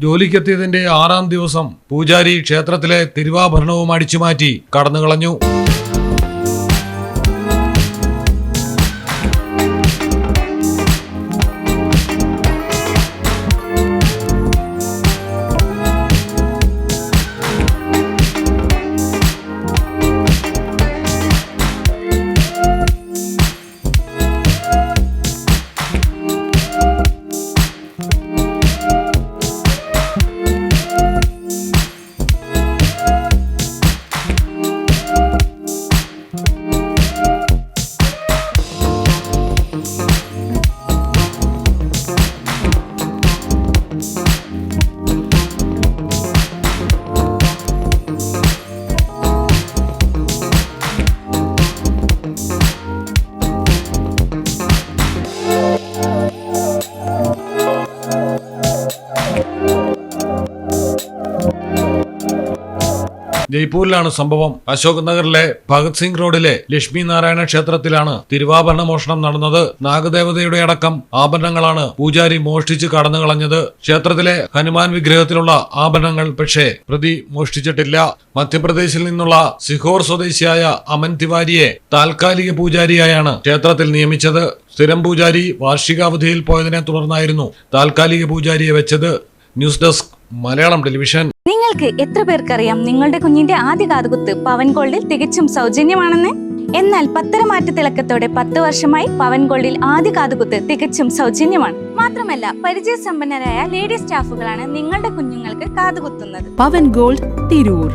ജോലിക്കെത്തിയതിന്റെ 6-ാം ദിവസം പൂജാരി ക്ഷേത്രത്തിലെ തിരുവാഭരണവും അടിച്ചുമാറ്റി കടന്നുകളഞ്ഞു. ജയ്പൂരിലാണ് സംഭവം. അശോക് നഗറിലെ ഭഗത് സിംഗ് റോഡിലെ ലക്ഷ്മി നാരായണ ക്ഷേത്രത്തിലാണ് തിരുവാഭരണ മോഷണം നടന്നത്. നാഗദേവതയുടെ അടക്കം ആഭരണങ്ങളാണ് പൂജാരി മോഷ്ടിച്ച് കടന്നുകളഞ്ഞത്. ക്ഷേത്രത്തിലെ ഹനുമാൻ വിഗ്രഹത്തിലുള്ള ആഭരണങ്ങൾ പക്ഷേ പ്രതി മോഷ്ടിച്ചിട്ടില്ല. മധ്യപ്രദേശിൽ നിന്നുള്ള സിഹോർ സ്വദേശിയായ അമൻ തിവാരിയെ താൽക്കാലിക പൂജാരിയായാണ് ക്ഷേത്രത്തിൽ നിയമിച്ചത്. സ്ഥിരം പൂജാരി വാർഷികാവധിയിൽ പോയതിനെ തുടർന്നായിരുന്നു താൽക്കാലിക പൂജാരിയെ വെച്ചത്. News desk Malayalam television. നിങ്ങൾക്ക് എത്ര പേർക്കറിയാം നിങ്ങളുടെ കുഞ്ഞിന്റെ ആദ്യ കാതുകുത്ത് പവൻ ഗോൾഡിൽ തികച്ചും സൗജന്യമാണെന്ന്? എന്നാൽ പത്തരമാറ്റ തിളക്കത്തോടെ 10 വർഷമായി പവൻ ഗോൾഡിൽ ആദ്യ കാതുകുത്ത് തികച്ചും സൗജന്യമാണ്. മാത്രമല്ല പരിചയസമ്പന്നരായ ലേഡി സ്റ്റാഫുകളാണ് നിങ്ങളുടെ കുഞ്ഞുങ്ങൾക്ക് കാതുകുത്തുന്നത്. പവൻ ഗോൾഡ് തിരൂർ.